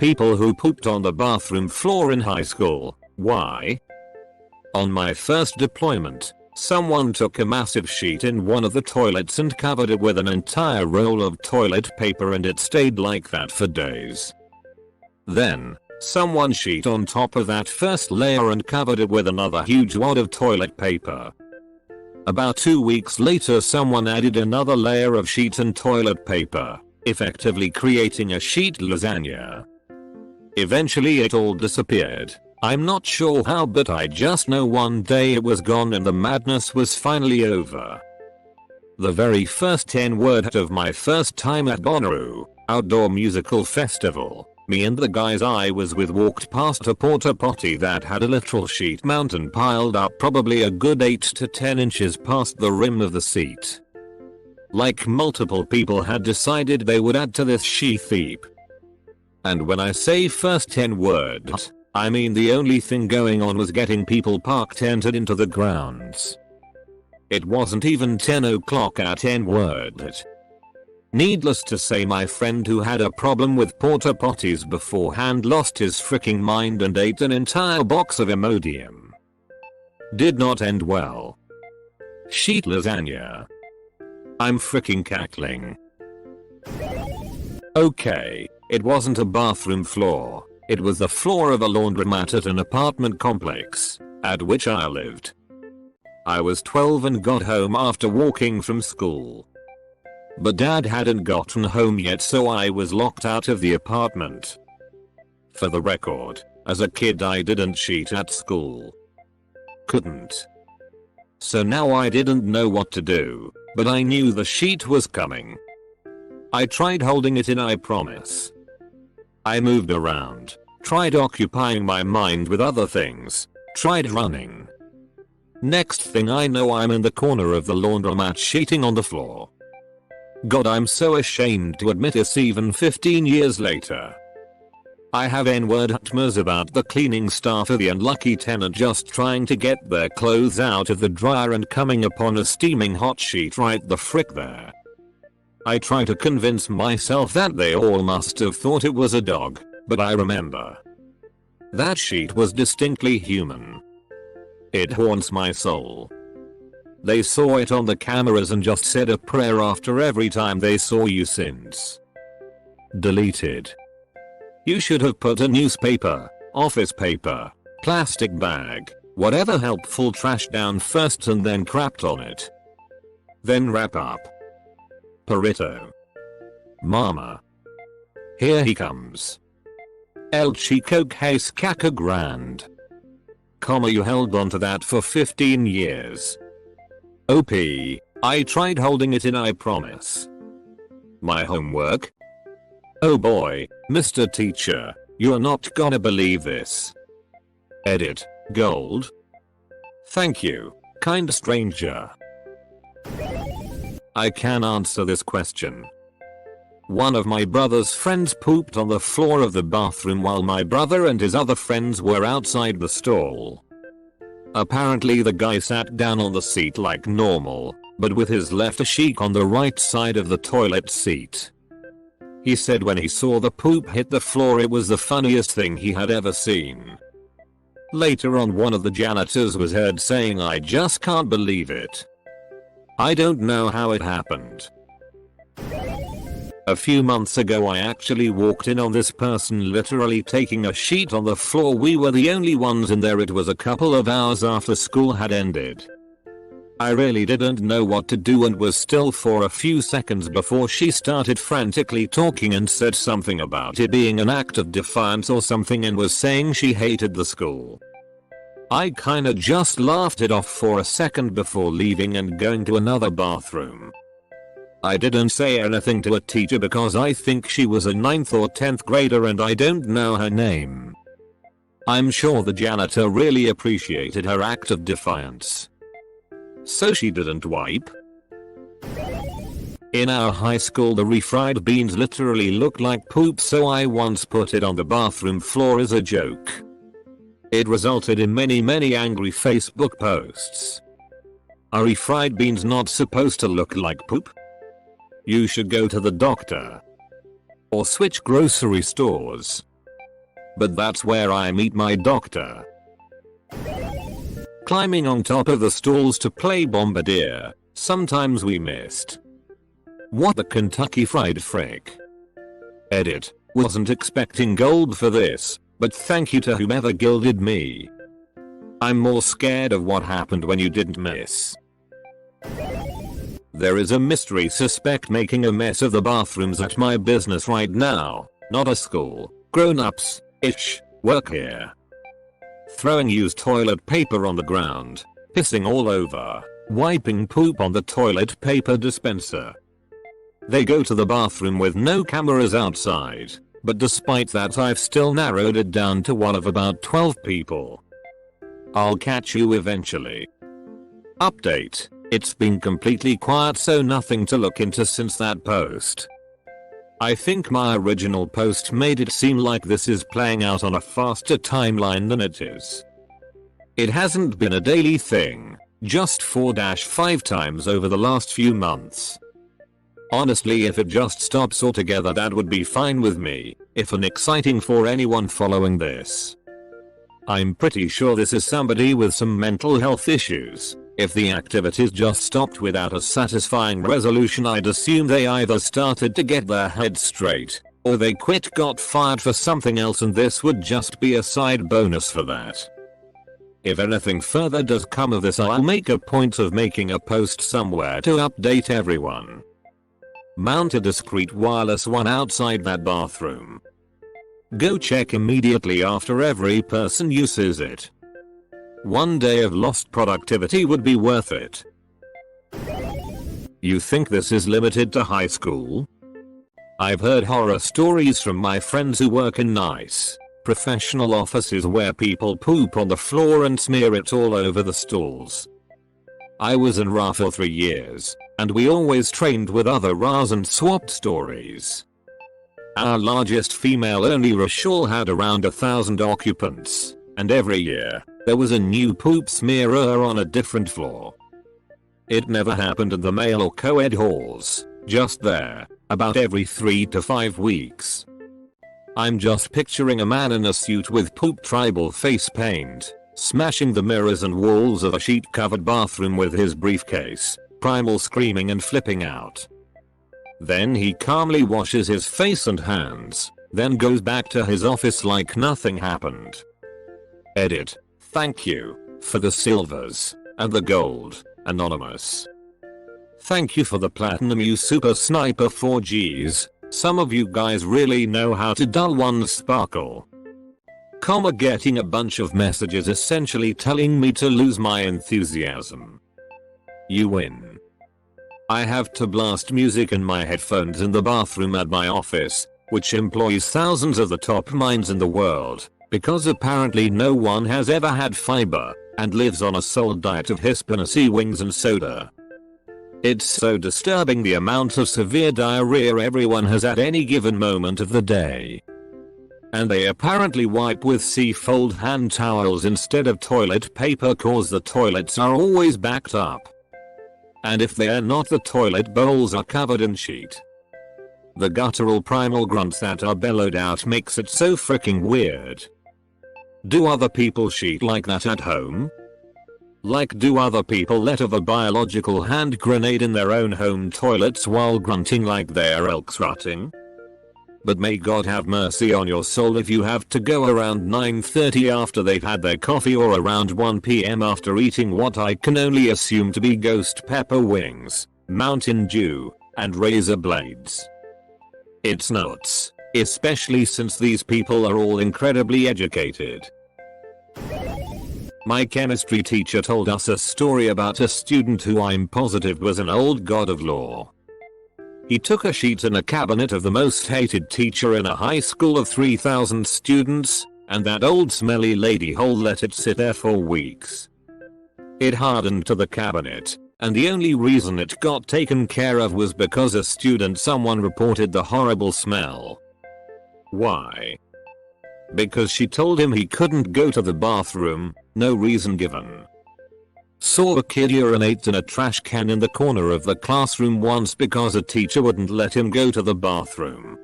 people who pooped on the bathroom floor in high school. Why? On my first deployment, someone took a massive sheet in one of the toilets and covered it with an entire roll of toilet paper, and it stayed like that for days. Then, someone sheet on top of that first layer and covered it with another huge wad of toilet paper. About 2 weeks later, someone added another layer of sheet and toilet paper, effectively creating a sheet lasagna. Eventually it all disappeared. I'm not sure how, but I just know one day it was gone and the madness was finally over. The very first N-word of my first time at Bonnaroo outdoor musical festival, me and the guys I was with walked past a porta potty that had a literal sheet mountain piled up probably a good 8 to 10 inches past the rim of the seat. Like multiple people had decided they would add to this sheath heap. And when I say first N-word, I mean the only thing going on was getting people parked entered into the grounds. It wasn't even 10 o'clock at N-word. Needless to say, my friend who had a problem with porta potties beforehand lost his freaking mind and ate an entire box of Imodium. Did not end well. Sheet lasagna. I'm freaking cackling. Okay, it wasn't a bathroom floor. It was the floor of a laundromat at an apartment complex, at which I lived. I was 12 and got home after walking from school. But dad hadn't gotten home yet, so I was locked out of the apartment. For the record, as a kid I didn't cheat at school. Couldn't. So now I didn't know what to do, but I knew the sheet was coming. I tried holding it in, I promise. I moved around, tried occupying my mind with other things, tried running. Next thing I know, I'm in the corner of the laundromat sheeting on the floor. God, I'm so ashamed to admit this even 15 years later. I have N-word nightmares about the cleaning staff or the unlucky tenant just trying to get their clothes out of the dryer and coming upon a steaming hot sheet right the frick there. I try to convince myself that they all must have thought it was a dog, but I remember. That sheet was distinctly human. It haunts my soul. They saw it on the cameras and just said a prayer after every time they saw you since. Deleted. You should have put a newspaper, office paper, plastic bag, whatever helpful trash down first and then crapped on it. Then wrap up. Perito. Mama. Here he comes. El Chico Case Caca Grand. Comma, you held on to that for 15 years. OP, I tried holding it in, I promise. My homework? Oh boy, Mr. Teacher, you're not gonna believe this. Edit, gold. Thank you, kind stranger. I can answer this question. One of my brother's friends pooped on the floor of the bathroom while my brother and his other friends were outside the stall. Apparently the guy sat down on the seat like normal, but with his left cheek on the right side of the toilet seat. He said when he saw the poop hit the floor it was the funniest thing he had ever seen. Later on, one of the janitors was heard saying, "I just can't believe it." I don't know how it happened. A few months ago I actually walked in on this person literally taking a sheet on the floor. We were the only ones in there. It was a couple of hours after school had ended. I really didn't know what to do and was still for a few seconds before she started frantically talking and said something about it being an act of defiance or something and was saying she hated the school. I kinda just laughed it off for a second before leaving and going to another bathroom. I didn't say anything to a teacher because I think she was a 9th or 10th grader and I don't know her name. I'm sure the janitor really appreciated her act of defiance. So she didn't wipe? In our high school the refried beans literally looked like poop, so I once put it on the bathroom floor as a joke. It resulted in many angry Facebook posts. Are refried beans not supposed to look like poop? You should go to the doctor. Or switch grocery stores. but that's where I meet my doctor. Climbing on top of the stalls to play Bombardier, sometimes we missed. What the Kentucky Fried Frick? Edit. Wasn't expecting gold for this, but thank you to whomever gilded me. I'm more scared of what happened when you didn't miss. There is a mystery suspect making a mess of the bathrooms at my business right now. Not a school. Grown-ups, work here. Throwing used toilet paper on the ground. Pissing all over. Wiping poop on the toilet paper dispenser. They go to the bathroom with no cameras outside, but despite that I've still narrowed it down to one of about 12 people. I'll catch you eventually. Update. It's been completely quiet, so nothing to look into since that post. I think my original post made it seem like this is playing out on a faster timeline than it is. It hasn't been a daily thing, just 4-5 times over the last few months. Honestly, if it just stops altogether, that would be fine with me, if unexciting for anyone following this. I'm pretty sure this is somebody with some mental health issues. If the activities just stopped without a satisfying resolution, I'd assume they either started to get their head straight, or they quit, got fired for something else, and this would just be a side bonus for that. If anything further does come of this, I'll make a point of making a post somewhere to update everyone. Mount a discreet wireless one outside that bathroom. Go check immediately after every person uses it. One day of lost productivity would be worth it. You think this is limited to high school? I've heard horror stories from my friends who work in nice, professional offices where people poop on the floor and smear it all over the stalls. I was in RA for 3 years, and we always trained with other RAs and swapped stories. Our largest female-only RA had around 1,000 occupants, and every year, there was a new poop smearer on a different floor. It never happened in the male or co-ed halls, just there, about every 3 to 5 weeks. I'm just picturing a man in a suit with poop tribal face paint, smashing the mirrors and walls of a sheet-covered bathroom with his briefcase, primal screaming and flipping out. Then he calmly washes his face and hands, then goes back to his office like nothing happened. Edit. Thank you for the silvers and the gold, Anonymous. Thank you for the platinum, you super sniper 4Gs. Some of you guys really know how to dull one's sparkle. Getting a bunch of messages essentially telling me to lose my enthusiasm. You win. I have to blast music in my headphones in the bathroom at my office, which employs thousands of the top minds in the world, because apparently no one has ever had fiber, and lives on a sole diet of Hispanacy wings and soda. It's so disturbing the amount of severe diarrhea everyone has at any given moment of the day. And they apparently wipe with C-fold hand towels instead of toilet paper cause the toilets are always backed up. And if they're not, the toilet bowls are covered in sheet. The guttural primal grunts that are bellowed out makes it so freaking weird. Do other people sheet like that at home? Like, do other people let off a biological hand grenade in their own home toilets while grunting like they're elks rutting? But may God have mercy on your soul if you have to go around 9:30 after they've had their coffee, or around 1 PM after eating what I can only assume to be ghost pepper wings, Mountain Dew, and razor blades. It's nuts, especially since these people are all incredibly educated. My chemistry teacher told us a story about a student who I'm positive was an old god of law. He took a sheet in a cabinet of the most hated teacher in a high school of 3,000 students, and that old smelly lady hole let it sit there for weeks. It hardened to the cabinet, and the only reason it got taken care of was because a student someone reported the horrible smell. Why? Because she told him he couldn't go to the bathroom, no reason given. Saw a kid urinate in a trash can in the corner of the classroom once because a teacher wouldn't let him go to the bathroom.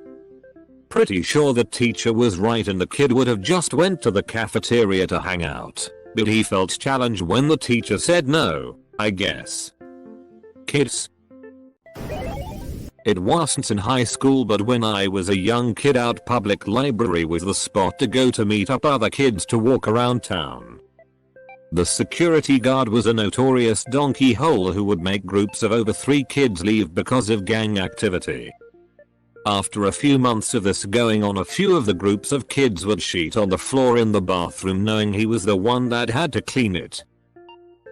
pretty sure the teacher was right and the kid would have just went to the cafeteria to hang out, but he felt challenged when the teacher said no, I guess. Kids. It wasn't in high school, but when I was a young kid, out public library was the spot to go to meet up other kids to walk around town. The security guard was a notorious donkey hole who would make groups of over 3 kids leave because of gang activity. After a few months of this going on, a few of the groups of kids would shit on the floor in the bathroom, knowing he was the one that had to clean it.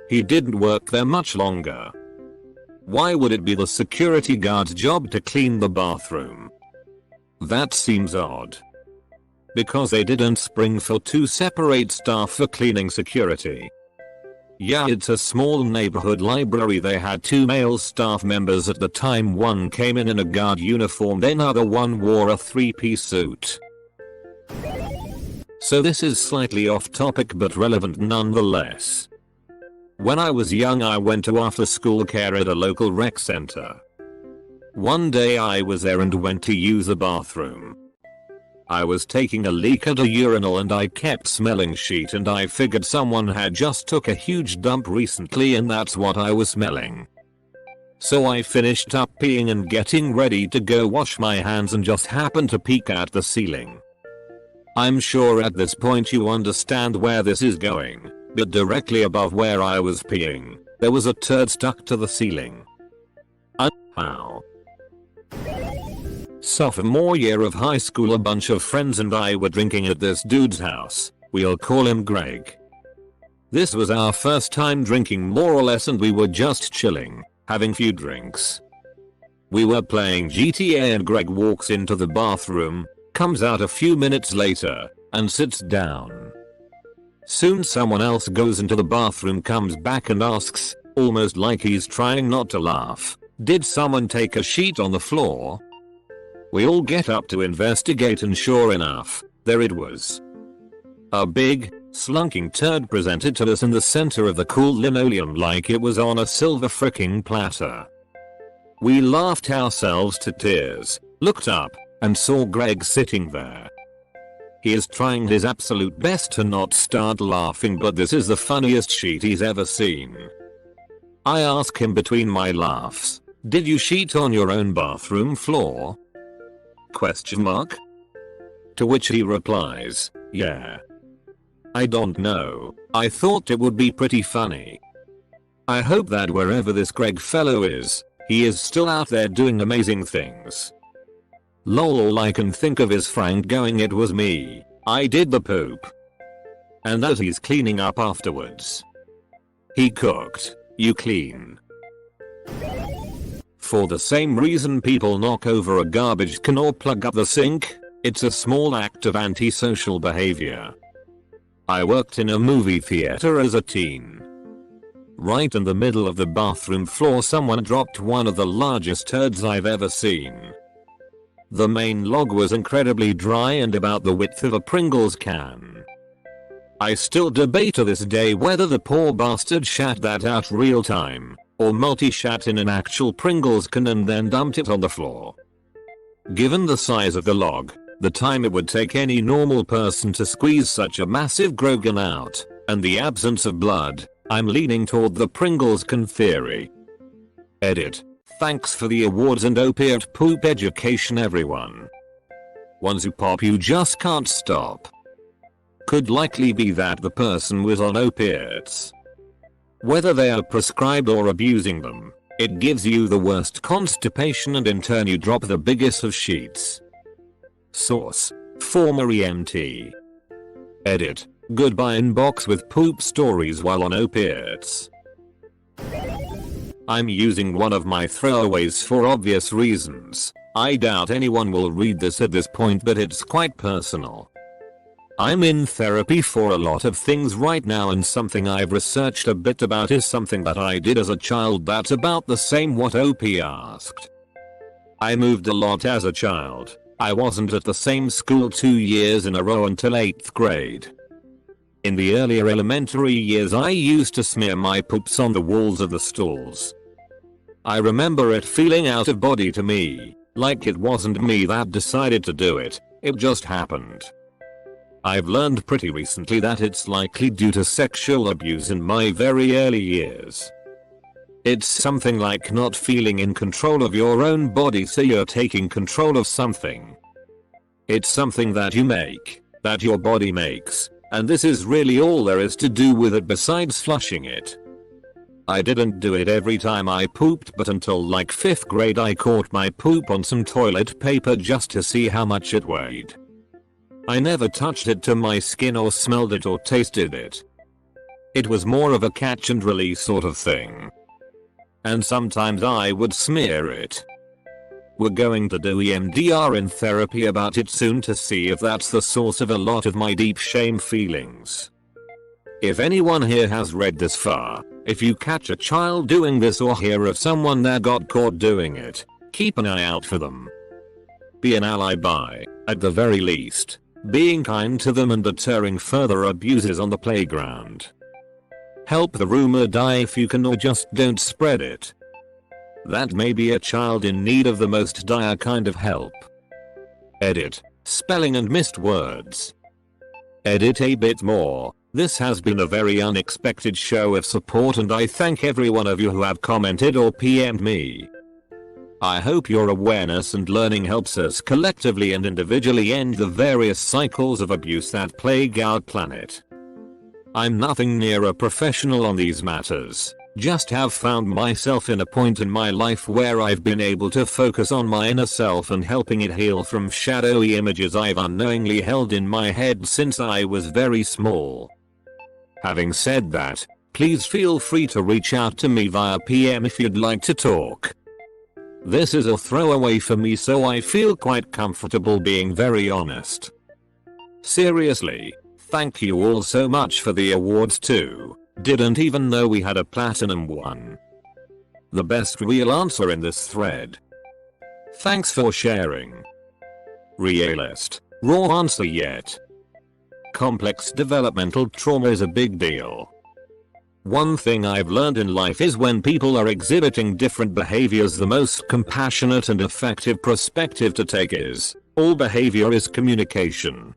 He didn't work there much longer. Why would it be the security guard's job to clean the bathroom? That seems odd. Because they didn't spring for 2 separate staff for cleaning security. Yeah, it's a small neighborhood library. They had 2 male staff members at the time. One came in a guard uniform, then other one wore a 3-piece suit. So this is slightly off topic but relevant nonetheless. When I was young, I went to after school care at a local rec center. One day I was there and went to use the bathroom. I was taking a leak at a urinal and I kept smelling shit, and I figured someone had just took a huge dump recently and that's what I was smelling. So I finished up peeing and getting ready to go wash my hands and just happened to peek at the ceiling. I'm sure at this point you understand where this is going, but directly above where I was peeing, there was a turd stuck to the ceiling. How? Sophomore year of high school, a bunch of friends and I were drinking at this dude's house. We'll call him Greg. This was our first time drinking more or less, and we were just chilling, having few drinks. We were playing GTA and Greg walks into the bathroom, comes out a few minutes later, and sits down. Soon someone else goes into the bathroom, comes back and asks, almost like he's trying not to laugh, "Did someone take a sheet on the floor?" We all get up to investigate and sure enough, there it was. A big, slunking turd presented to us in the center of the cool linoleum like it was on a silver fricking platter. We laughed ourselves to tears, looked up, and saw Greg sitting there. He is trying his absolute best to not start laughing, but this is the funniest sheet he's ever seen. I ask him between my laughs, "Did you sheet on your own bathroom floor?" Question mark? To which he replies, "Yeah." I don't know, I thought it would be pretty funny. I hope that wherever this Greg fellow is, he is still out there doing amazing things. Lol, all I can think of is Frank going, "It was me, I did the poop." And that he's cleaning up afterwards. He cooked, you clean. For the same reason people knock over a garbage can or plug up the sink, it's a small act of antisocial behavior. I worked in a movie theater as a teen. Right in the middle of the bathroom floor someone dropped one of the largest turds I've ever seen. The main log was incredibly dry and about the width of a Pringles can. I still debate to this day whether the poor bastard shat that out real time, or multi-shat in an actual Pringles can and then dumped it on the floor. Given the size of the log, the time it would take any normal person to squeeze such a massive Grogan out, and the absence of blood, I'm leaning toward the Pringles can theory. Edit. Thanks for the awards and opiate poop education everyone. Ones who pop you just can't stop. Could likely be that the person was on opiates. Whether they are prescribed or abusing them, it gives you the worst constipation and in turn you drop the biggest of sheets. Source: former EMT. Edit. Goodbye inbox with poop stories while on opiates. I'm using one of my throwaways for obvious reasons. I doubt anyone will read this at this point, but it's quite personal. I'm in therapy for a lot of things right now, and something I've researched a bit about is something that I did as a child that's about the same what OP asked. I moved a lot as a child. I wasn't at the same school 2 years in a row until 8th grade. In the earlier elementary years I used to smear my poops on the walls of the stalls. I remember it feeling out of body to me, like it wasn't me that decided to do it, It just happened. I've learned pretty recently that it's likely due to sexual abuse in my very early years. It's something like not feeling in control of your own body, so you're taking control of something. It's something that you make, that your body makes, and this is really all there is to do with it besides flushing it. I didn't do it every time I pooped, but until like 5th grade I caught my poop on some toilet paper just to see how much it weighed. I never touched it to my skin or smelled it or tasted it. It was more of a catch and release sort of thing. And sometimes I would smear it. We're going to do EMDR in therapy about it soon to see if that's the source of a lot of my deep shame feelings. If anyone here has read this far, if you catch a child doing this or hear of someone that got caught doing it, keep an eye out for them. Be an ally by, at the very least, being kind to them and deterring further abuses on the playground. Help the rumor die if you can, or just don't spread it. That may be a child in need of the most dire kind of help. Edit. Spelling and missed words. Edit a bit more. This has been a very unexpected show of support, and I thank every one of you who have commented or PM'd me. I hope your awareness and learning helps us collectively and individually end the various cycles of abuse that plague our planet. I'm nothing near a professional on these matters, just have found myself in a point in my life where I've been able to focus on my inner self and helping it heal from shadowy images I've unknowingly held in my head since I was very small. Having said that, please feel free to reach out to me via PM if you'd like to talk. This is a throwaway for me, so I feel quite comfortable being very honest. Seriously, thank you all so much for the awards too. Didn't even know we had a platinum one. The best real answer in this thread. Thanks for sharing. Realist. Raw answer yet. Complex developmental trauma is a big deal. One thing I've learned in life is when people are exhibiting different behaviors, the most compassionate and effective perspective to take is, all behavior is communication.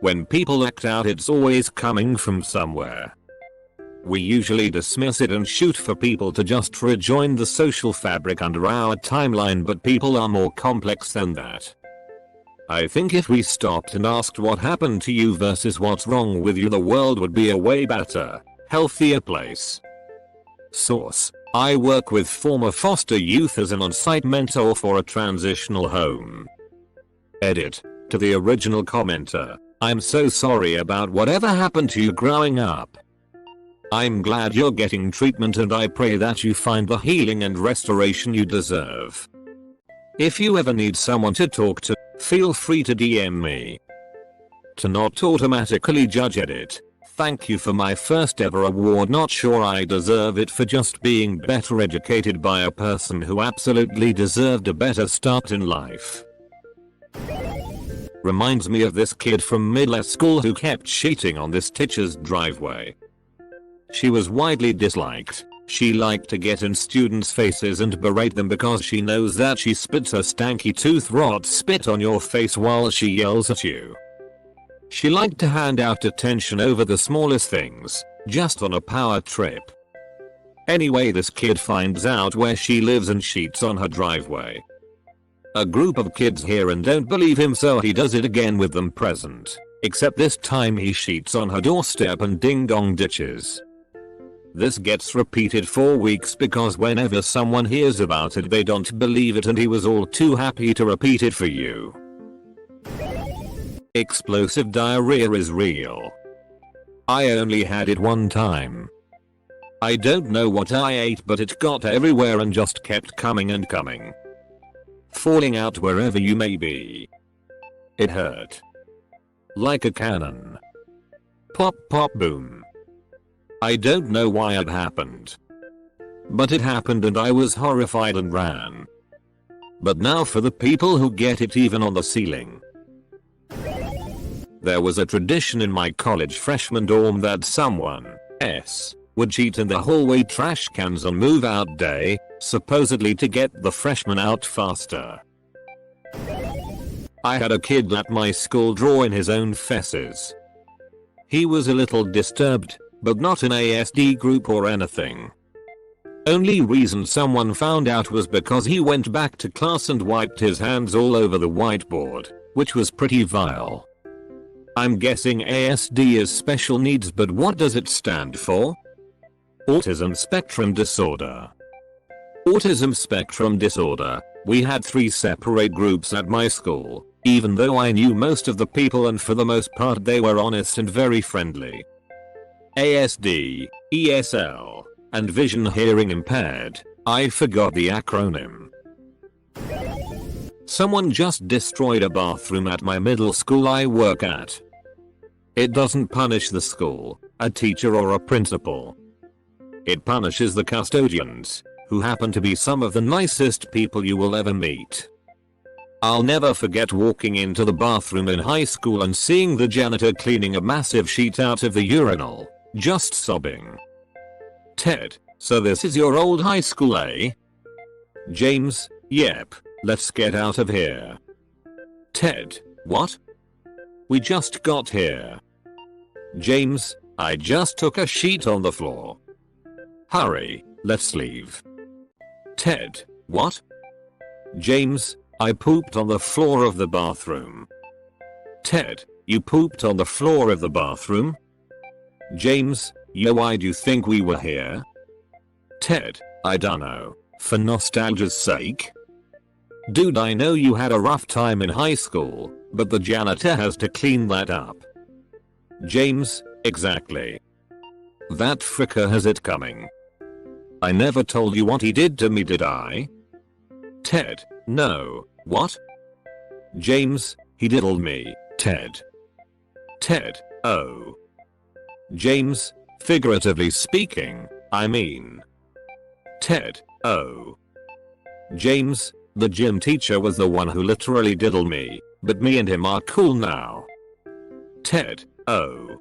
When people act out, it's always coming from somewhere. We usually dismiss it and shoot for people to just rejoin the social fabric under our timeline, but people are more complex than that. I think if we stopped and asked what happened to you versus what's wrong with you, the world would be a way better, healthier place. Source: I work with former foster youth as an on-site mentor for a transitional home. Edit: to the original commenter, I'm so sorry about whatever happened to you growing up. I'm glad you're getting treatment, and I pray that you find the healing and restoration you deserve. If you ever need someone to talk to, feel free to DM me. To not automatically judge. Edit: thank you for my first ever award. Not sure I deserve it for just being better educated by a person who absolutely deserved a better start in life. Reminds me of this kid from middle school who kept cheating on this teacher's driveway. She was widely disliked. She liked to get in students' faces and berate them because she knows that she spits her stanky tooth rot spit on your face while she yells at you. She liked to hand out attention over the smallest things, just on a power trip. Anyway, this kid finds out where she lives and cheats on her driveway. A group of kids hear and don't believe him, so he does it again with them present, except this time he cheats on her doorstep and ding dong ditches. This gets repeated for weeks because whenever someone hears about it they don't believe it, and he was all too happy to repeat it for you. Explosive diarrhea is real. I only had it one time. I don't know what I ate, but it got everywhere and just kept coming and coming. Falling out wherever you may be. It hurt. Like a cannon. Pop pop boom. I don't know why it happened. But it happened and I was horrified and ran. But now for the people who get it even on the ceiling. There was a tradition in my college freshman dorm that someone would cheat in the hallway trash cans on move out day, supposedly to get the freshmen out faster. I had a kid at my school draw in his own feces. He was a little disturbed, but not an ASD group or anything. Only reason someone found out was because he went back to class and wiped his hands all over the whiteboard, which was pretty vile. I'm guessing ASD is special needs, but what does it stand for? Autism spectrum disorder. Autism spectrum disorder. We had 3 separate groups at my school, even though I knew most of the people and for the most part they were honest and very friendly. ASD, ESL, and vision hearing impaired. I forgot the acronym. Someone just destroyed a bathroom at my middle school I work at. It doesn't punish the school, a teacher or a principal. It punishes the custodians, who happen to be some of the nicest people you will ever meet. I'll never forget walking into the bathroom in high school and seeing the janitor cleaning a massive sheet out of the urinal, just sobbing. Ted, so this is your old high school, eh? James, yep, let's get out of here. Ted, what? We just got here. James, I just took a sheet on the floor. Hurry, let's leave. Ted, what? James, I pooped on the floor of the bathroom. Ted, you pooped on the floor of the bathroom? James, yo, why'd you think we were here? Ted, I dunno, for nostalgia's sake? Dude, I know you had a rough time in high school, but the janitor has to clean that up. James, exactly. That fricker has it coming. I never told you what he did to me, did I? Ted, no, what? James, he diddled me, Ted. Ted, oh. James, figuratively speaking, I mean. Ted, oh. James, the gym teacher was the one who literally diddled me, but me and him are cool now. Ted, oh.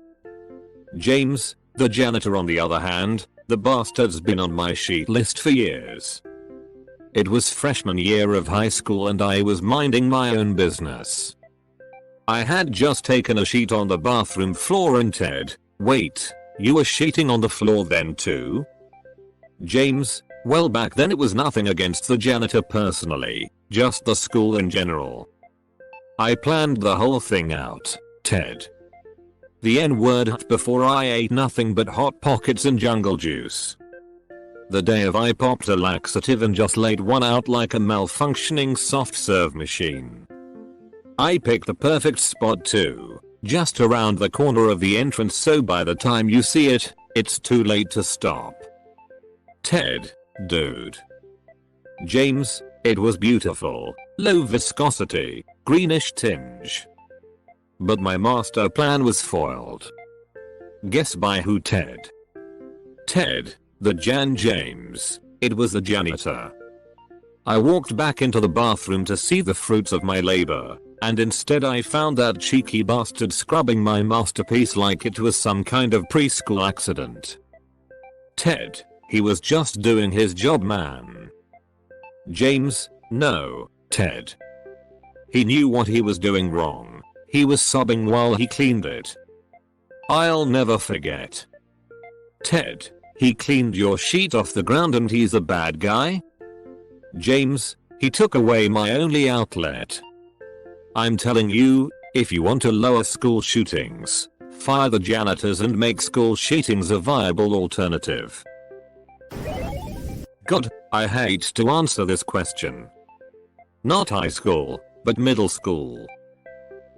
James, the janitor on the other hand, the bastard's been on my sheet list for years. It was freshman year of high school and I was minding my own business. I had just taken a sheet on the bathroom floor and Ted, wait, you were sheeting on the floor then too? James, well back then it was nothing against the janitor personally, just the school in general. I planned the whole thing out, Ted. The N-word before I ate nothing but Hot Pockets and Jungle Juice. The day of I popped a laxative and just laid one out like a malfunctioning soft serve machine. I picked the perfect spot too, just around the corner of the entrance so by the time you see it, it's too late to stop. Ted, dude. James, it was beautiful, low viscosity, greenish tinge. But my master plan was foiled. Guess by who, Ted? Ted, the James. It was the janitor. I walked back into the bathroom to see the fruits of my labor, and instead I found that cheeky bastard scrubbing my masterpiece like it was some kind of preschool accident. Ted, he was just doing his job, man. James, no, Ted. He knew what he was doing wrong. He was sobbing while he cleaned it. I'll never forget. Ted, he cleaned your sheet off the ground and he's a bad guy? James, he took away my only outlet. I'm telling you, if you want to lower school shootings, fire the janitors and make school shootings a viable alternative. God, I hate to answer this question. Not high school, but middle school.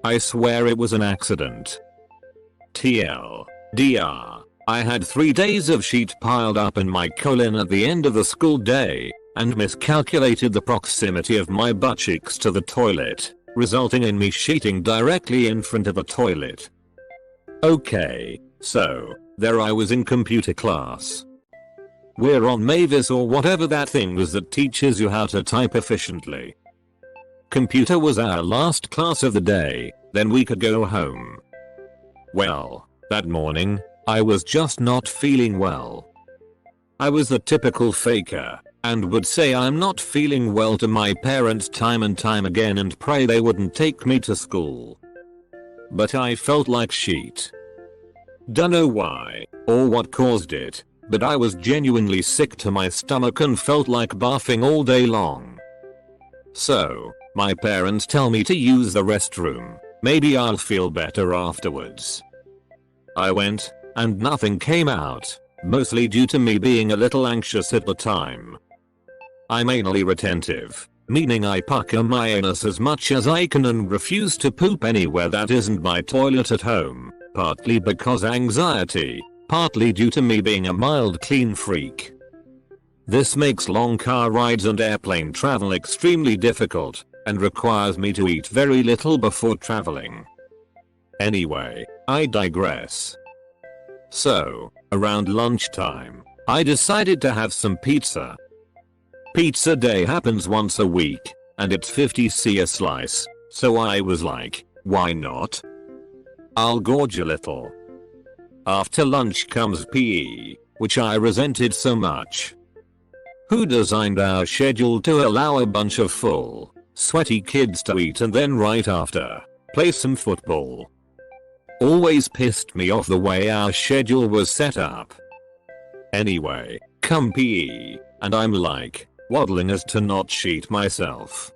I swear it was an accident. TLDR, I had 3 days of sheet piled up in my colon at the end of the school day, and miscalculated the proximity of my butt cheeks to the toilet, resulting in me sheeting directly in front of the toilet. Okay, so, there I was in computer class. We're on Mavis or whatever that thing was that teaches you how to type efficiently. Computer was our last class of the day, then we could go home. Well, that morning, I was just not feeling well. I was the typical faker, and would say I'm not feeling well to my parents time and time again and pray they wouldn't take me to school. But I felt like shit. Dunno why, or what caused it, but I was genuinely sick to my stomach and felt like barfing all day long. So, my parents tell me to use the restroom, maybe I'll feel better afterwards. I went, and nothing came out, mostly due to me being a little anxious at the time. I'm anally retentive, meaning I pucker my anus as much as I can and refuse to poop anywhere that isn't my toilet at home, partly because anxiety, partly due to me being a mild clean freak. This makes long car rides and airplane travel extremely difficult, and requires me to eat very little before traveling. Anyway, I digress. So, around lunchtime, I decided to have some pizza. Pizza day happens once a week, and it's 50c a slice, so I was like, why not? I'll gorge a little. After lunch comes PE, which I resented so much. Who designed our schedule to allow a bunch of full, sweaty kids to eat and then right after, play some football? Always pissed me off the way our schedule was set up. Anyway, come PE, and I'm like, waddling as to not cheat myself.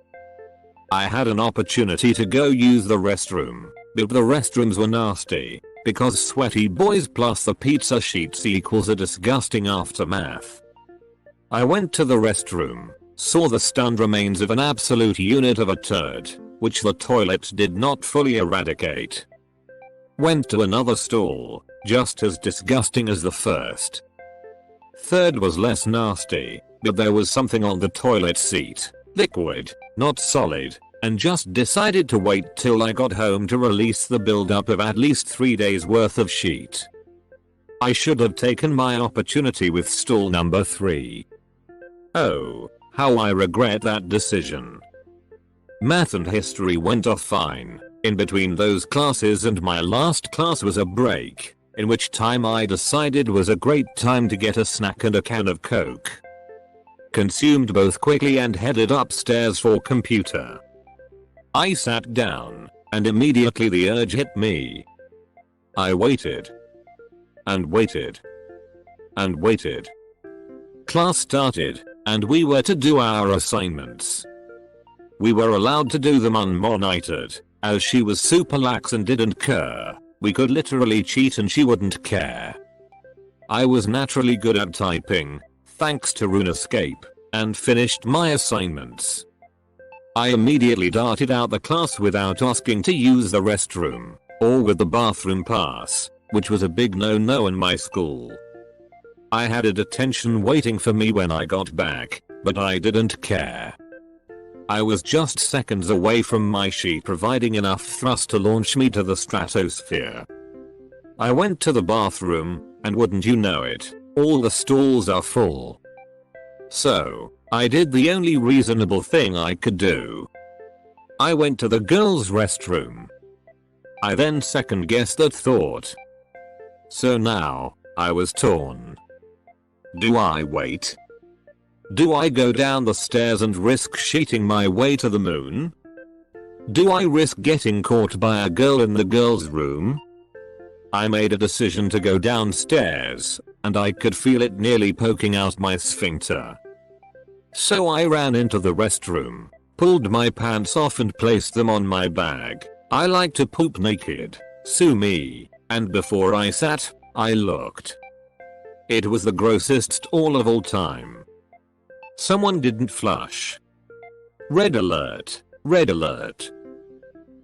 I had an opportunity to go use the restroom, but the restrooms were nasty, because sweaty boys plus the pizza sheets equals a disgusting aftermath. I went to the restroom, saw the stunned remains of an absolute unit of a turd, which the toilet did not fully eradicate. Went to another stall, just as disgusting as the first. Third was less nasty, but there was something on the toilet seat, liquid, not solid, and just decided to wait till I got home to release the buildup of at least 3 days worth of sheet. I should have taken my opportunity with stall number 3. Oh, how I regret that decision. Math and history went off fine, in between those classes, and my last class was a break, in which time I decided was a great time to get a snack and a can of Coke. Consumed both quickly and headed upstairs for computer. I sat down, and immediately the urge hit me. I waited. And waited. And waited. Class started, and we were to do our assignments. We were allowed to do them unmonitored, as she was super lax and didn't care. We could literally cheat and she wouldn't care. I was naturally good at typing, thanks to RuneScape, and finished my assignments. I immediately darted out the class without asking to use the restroom, or with the bathroom pass, which was a big no-no in my school. I had a detention waiting for me when I got back, but I didn't care. I was just seconds away from my sheet providing enough thrust to launch me to the stratosphere. I went to the bathroom, and wouldn't you know it, all the stalls are full. So, I did the only reasonable thing I could do. I went to the girls' restroom. I then second-guessed that thought. So now, I was torn. Do I wait? Do I go down the stairs and risk sheeting my way to the moon? Do I risk getting caught by a girl in the girls' room? I made a decision to go downstairs, and I could feel it nearly poking out my sphincter. So I ran into the restroom, pulled my pants off and placed them on my bag. I like to poop naked, sue me, and before I sat, I looked. It was the grossest stall of all time. Someone didn't flush. Red alert, red alert.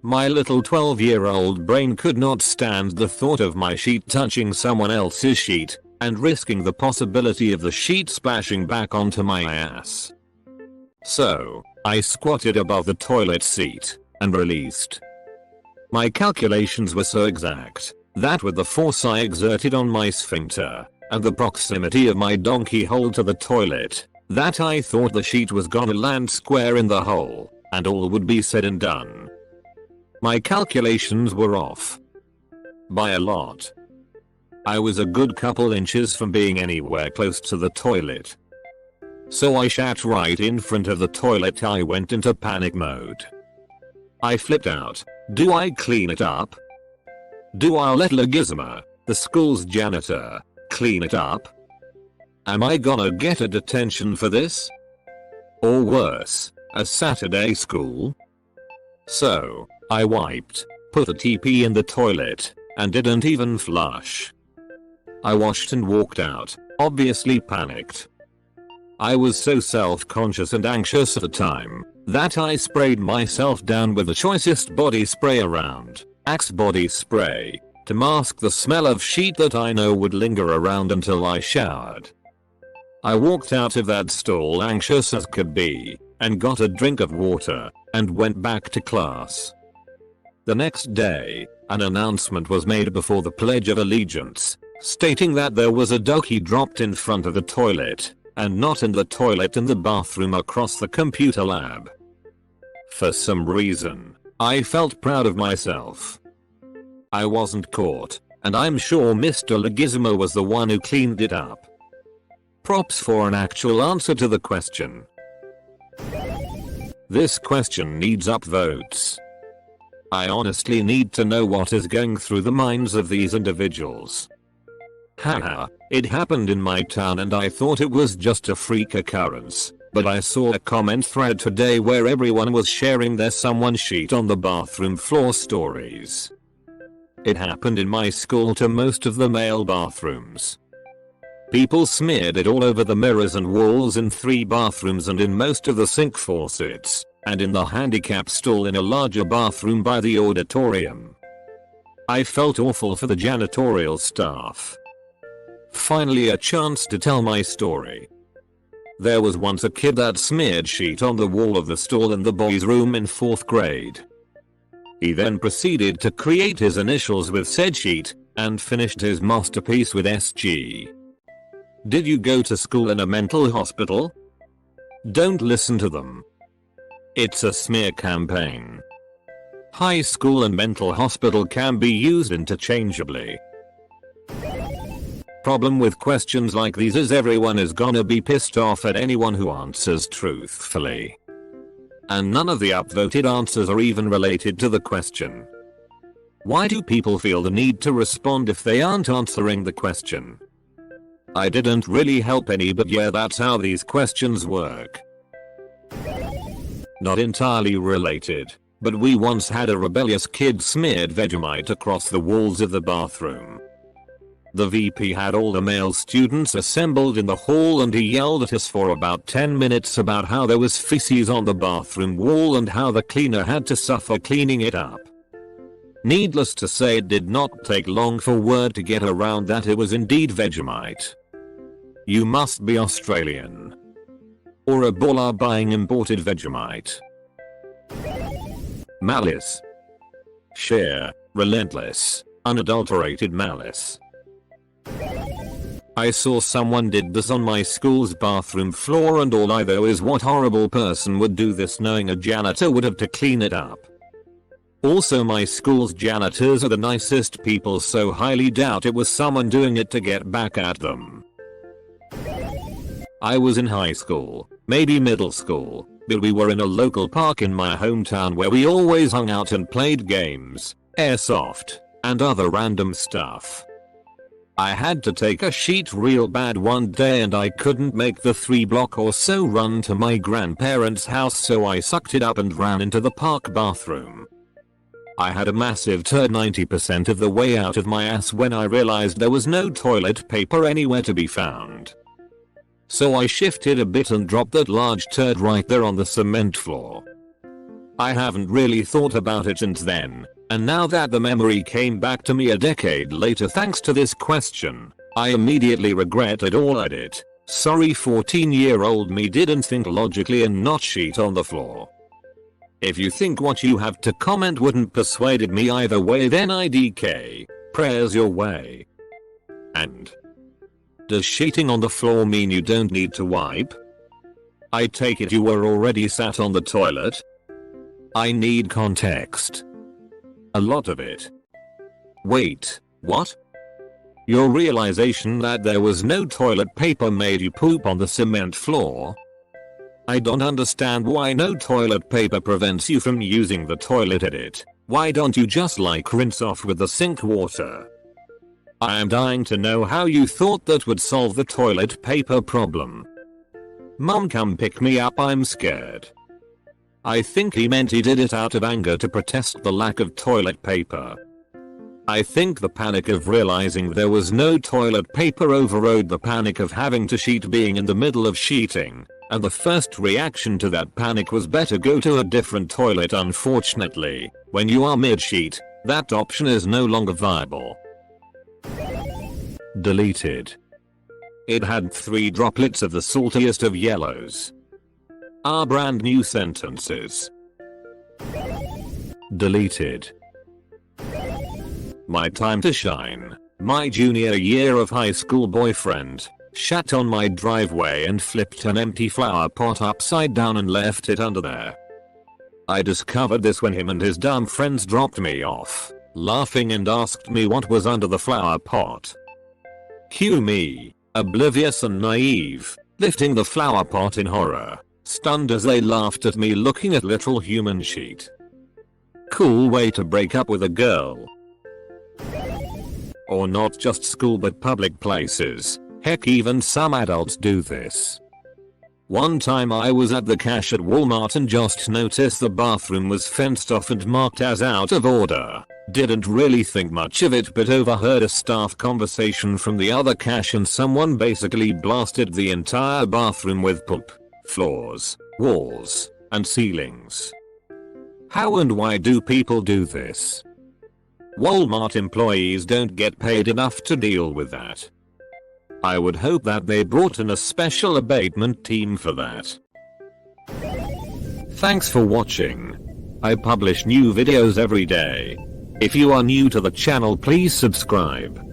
My little 12-year-old brain could not stand the thought of my sheet touching someone else's sheet, and risking the possibility of the sheet splashing back onto my ass. So, I squatted above the toilet seat, and released. My calculations were so exact, that with the force I exerted on my sphincter, and the proximity of my donkey hole to the toilet, that I thought the sheet was gonna land square in the hole, and all would be said and done. My calculations were off. By a lot. I was a good couple inches from being anywhere close to the toilet. So I shat right in front of the toilet. I went into panic mode. I flipped out. Do I clean it up? Do I let Legisma, the school's janitor, clean it up? Am I gonna get a detention for this? Or worse, a Saturday school? So, I wiped, put the TP in the toilet, and didn't even flush. I washed and walked out, obviously panicked. I was so self-conscious and anxious at the time that I sprayed myself down with the choicest body spray around, Axe body spray, to mask the smell of sheet that I know would linger around until I showered. I walked out of that stall anxious as could be, and got a drink of water, and went back to class. The next day, an announcement was made before the Pledge of Allegiance, stating that there was a ducky dropped in front of the toilet, and not in the toilet in the bathroom across the computer lab. For some reason, I felt proud of myself. I wasn't caught, and I'm sure Mr. Legismo was the one who cleaned it up. Props for an actual answer to the question. This question needs upvotes. I honestly need to know what is going through the minds of these individuals. Haha, it happened in my town and I thought it was just a freak occurrence, but I saw a comment thread today where everyone was sharing their someone sheet on the bathroom floor stories. It happened in my school to most of the male bathrooms. People smeared it all over the mirrors and walls in 3 bathrooms and in most of the sink faucets, and in the handicap stall in a larger bathroom by the auditorium. I felt awful for the janitorial staff. Finally a chance to tell my story. There was once a kid that smeared sheet on the wall of the stall in the boys' room in 4th grade. He then proceeded to create his initials with said sheet, and finished his masterpiece with SG. Did you go to school in a mental hospital? Don't listen to them. It's a smear campaign. High school and mental hospital can be used interchangeably. Problem with questions like these is everyone is gonna be pissed off at anyone who answers truthfully. And none of the upvoted answers are even related to the question. Why do people feel the need to respond if they aren't answering the question? I didn't really help any, but yeah, that's how these questions work. Not entirely related, but we once had a rebellious kid smeared Vegemite across the walls of the bathroom. The VP had all the male students assembled in the hall and he yelled at us for about 10 minutes about how there was feces on the bathroom wall and how the cleaner had to suffer cleaning it up. Needless to say, it did not take long for word to get around that it was indeed Vegemite. You must be Australian. Or a baller buying imported Vegemite. Malice. Sheer, relentless, unadulterated malice. I saw someone did this on my school's bathroom floor, and all I know is what horrible person would do this knowing a janitor would have to clean it up. Also, my school's janitors are the nicest people, so highly doubt it was someone doing it to get back at them. I was in high school, maybe middle school, but we were in a local park in my hometown where we always hung out and played games, airsoft, and other random stuff. I had to take a sheet real bad one day and I couldn't make the 3-block or so run to my grandparents' house, so I sucked it up and ran into the park bathroom. I had a massive turd 90% of the way out of my ass when I realized there was no toilet paper anywhere to be found. So I shifted a bit and dropped that large turd right there on the cement floor. I haven't really thought about it since then, and now that the memory came back to me a decade later thanks to this question, I immediately regretted all I did. Sorry, 14-year-old me didn't think logically and not sheet on the floor. If you think what you have to comment wouldn't persuaded me either way, then IDK, prayers your way. And does sheeting on the floor mean you don't need to wipe? I take it you were already sat on the toilet? I need context. A lot of it. Wait, what? Your realization that there was no toilet paper made you poop on the cement floor? I don't understand why no toilet paper prevents you from using the toilet edit. Why don't you just rinse off with the sink water? I am dying to know how you thought that would solve the toilet paper problem. Mom, come pick me up, I'm scared. I think he meant he did it out of anger to protest the lack of toilet paper. I think the panic of realizing there was no toilet paper overrode the panic of having to sheet being in the middle of sheeting, and the first reaction to that panic was better go to a different toilet. Unfortunately, when you are mid-sheet, that option is no longer viable. Deleted. It had 3 droplets of the saltiest of yellows. Are brand new sentences. Deleted. My time to shine. My junior year of high school boyfriend shat on my driveway and flipped an empty flower pot upside down and left it under there. I discovered this when him and his dumb friends dropped me off, laughing, and asked me what was under the flower pot. Cue me, oblivious and naive, lifting the flower pot in horror, stunned as they laughed at me looking at little human sheet. Cool way to break up with a girl. Or not just school but public places. Heck, even some adults do this. One time I was at the cash at Walmart and just noticed the bathroom was fenced off and marked as out of order. Didn't really think much of it but overheard a staff conversation from the other cash and someone basically blasted the entire bathroom with poop, floors, walls, and ceilings. How and why do people do this? Walmart employees don't get paid enough to deal with that. I would hope that they brought in a special abatement team for that. Thanks for watching. I publish new videos every day. If you are new to the channel, please subscribe.